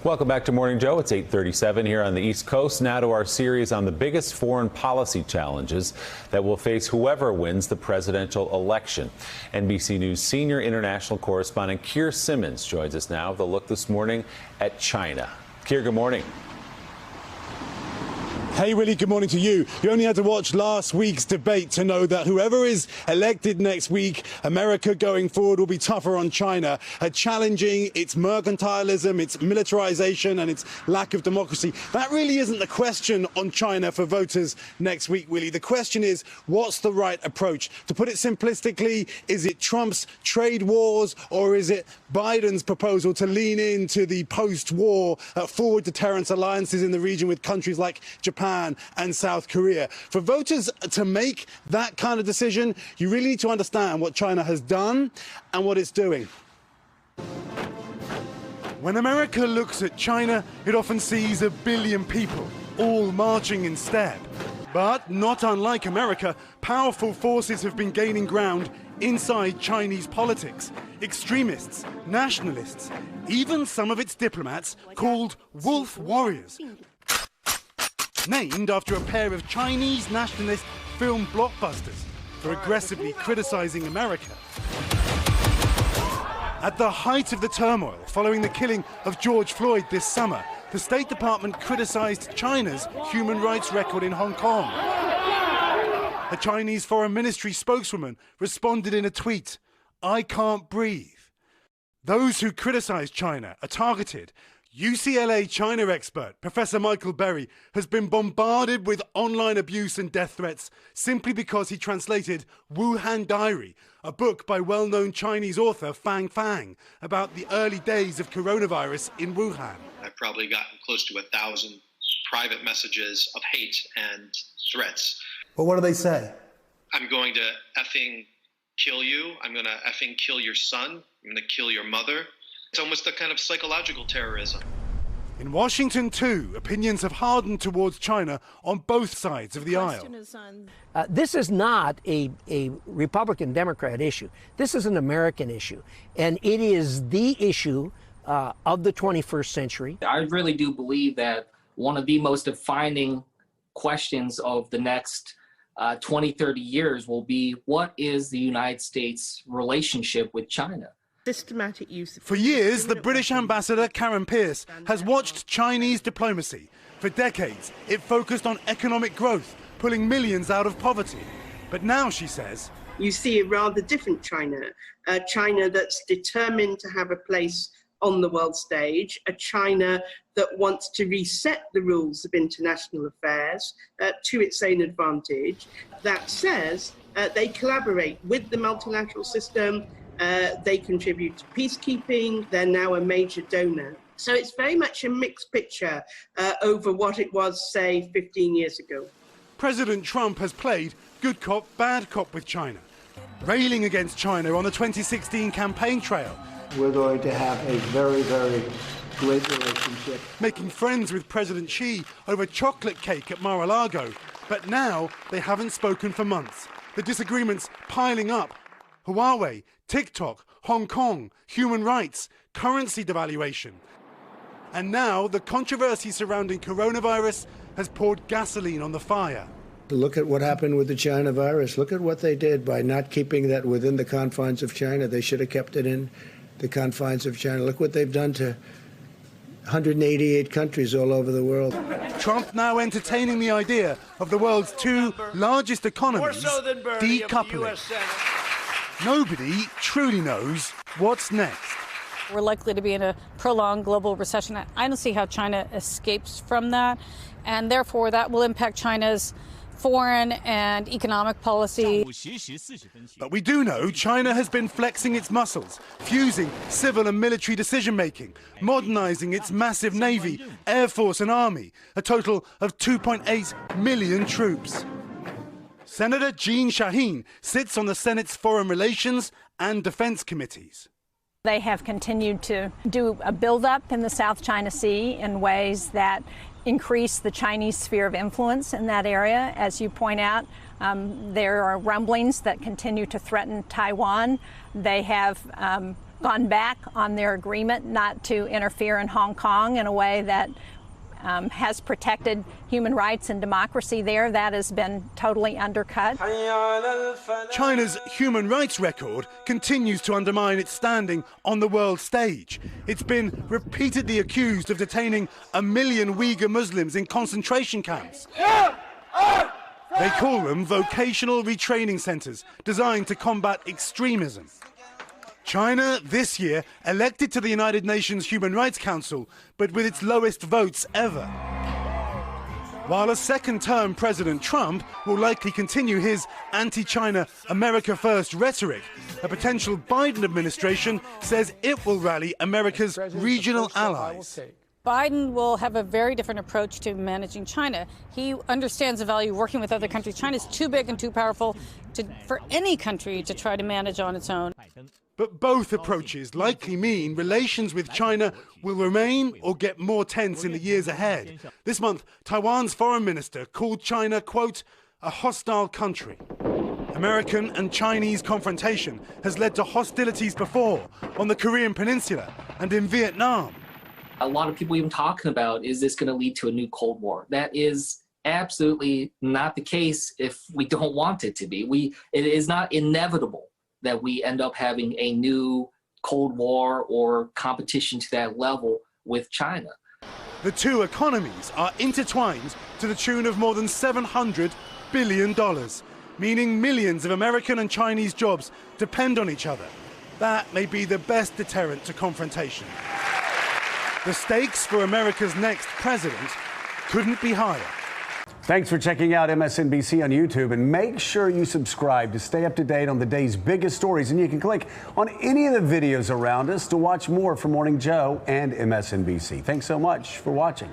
Welcome back to Morning Joe. It's 8:37 here on the East Coast. Now to our series on the biggest foreign policy challenges that will face whoever wins the presidential election. NBC News senior international correspondent Keir Simmons joins us now with a look this morning at China. Keir, good morning. Hey, Willie, good morning to you. You only had to watch last week's debate to know that whoever is elected next week, America going forward will be tougher on China, challenging its mercantilism, its militarization and its lack of democracy. That really isn't the question on China for voters next week, Willie. The question is, what's the right approach? To put it simplistically, is it Trump's trade wars or is it Biden's proposal to lean into the post-war forward deterrence alliances in the region with countries like Japan and South Korea? For voters to make that kind of decision, you really need to understand what China has done and what it's doing. When America looks at China, it often sees 1 billion people, all marching in step. But not unlike America, powerful forces have been gaining ground inside Chinese politics. Extremists, nationalists, even some of its diplomats called wolf warriors, named after a pair of Chinese nationalist film blockbusters for aggressively criticizing America. At the height of the turmoil following the killing of George Floyd this summer, the State Department criticized China's human rights record in Hong Kong. A Chinese Foreign Ministry spokeswoman responded in a tweet, "I can't breathe." Those who criticize China are targeted. UCLA China expert Professor Michael Berry has been bombarded with online abuse and death threats simply because he translated Wuhan Diary, a book by well-known Chinese author Fang Fang about the early days of coronavirus in Wuhan. I've probably gotten close to 1,000 private messages of hate and threats. Well, what do they say? I'm going to effing kill you. I'm going to effing kill your son. I'm going to kill your mother. It's almost a kind of psychological terrorism. In Washington, too, opinions have hardened towards China on both sides of the aisle. This is not a Republican-Democrat issue. This is an American issue, and it is the issue of the 21st century. I really do believe that one of the most defining questions of the next 20, 30 years will be, what is the United States' relationship with China? Systematic use. For years, the British ambassador Karen Pierce has watched Chinese diplomacy. For decades, it focused on economic growth, pulling millions out of poverty. But now, she says, you see a rather different China, a China that's determined to have a place on the world stage, a China that wants to reset the rules of international affairs to its own advantage, that says they collaborate with the multilateral system, they contribute to peacekeeping, they're now a major donor. So it's very much a mixed picture over what it was, say, 15 years ago. President Trump has played good cop, bad cop with China, railing against China on the 2016 campaign trail. We're going to have a very, very great relationship. Making friends with President Xi over chocolate cake at Mar-a-Lago. But now they haven't spoken for months. The disagreements piling up. Huawei, TikTok, Hong Kong, human rights, currency devaluation. And now the controversy surrounding coronavirus has poured gasoline on the fire. Look at what happened with the China virus. Look at what they did by not keeping that within the confines of China. They should have kept it in the confines of China. Look what they've done to 188 countries all over the world. Trump now entertaining the idea of the world's two largest economies decoupling. Nobody truly knows what's next. We're likely to be in a prolonged global recession. I don't see how China escapes from that, and therefore that will impact China's foreign and economic policy. But we do know China has been flexing its muscles, fusing civil and military decision-making, modernizing its massive navy, air force and army, a total of 2.8 million troops. Senator Jeanne Shaheen sits on the Senate's Foreign Relations and Defense Committees. They have continued to do a buildup in the South China Sea in ways that increase the Chinese sphere of influence in that area. As you point out, there are rumblings that continue to threaten Taiwan. They have gone back on their agreement not to interfere in Hong Kong in a way that has protected human rights and democracy there. That has been totally undercut. China's human rights record continues to undermine its standing on the world stage. It's been repeatedly accused of detaining 1 million Uyghur Muslims in concentration camps. They call them vocational retraining centers designed to combat extremism. China this year elected to the United Nations Human Rights Council, but with its lowest votes ever. While a second-term President Trump will likely continue his anti-China, America First rhetoric, a potential Biden administration says it will rally America's regional allies. Biden will have a very different approach to managing China. He understands the value of working with other countries. China is too big and too powerful for any country to try to manage on its own. But both approaches likely mean relations with China will remain or get more tense in the years ahead. This month, Taiwan's foreign minister called China, quote, a hostile country. American and Chinese confrontation has led to hostilities before on the Korean Peninsula and in Vietnam. A lot of people even talking about, is this going to lead to a new Cold War? That is absolutely not the case if we don't want it to be. It is not inevitable that we end up having a new Cold War or competition to that level with China. The two economies are intertwined to the tune of more than $700 billion, meaning millions of American and Chinese jobs depend on each other. That may be the best deterrent to confrontation. The stakes for America's next president couldn't be higher. Thanks for checking out MSNBC on YouTube, and make sure you subscribe to stay up to date on the day's biggest stories. And you can click on any of the videos around us to watch more from Morning Joe and MSNBC. Thanks so much for watching.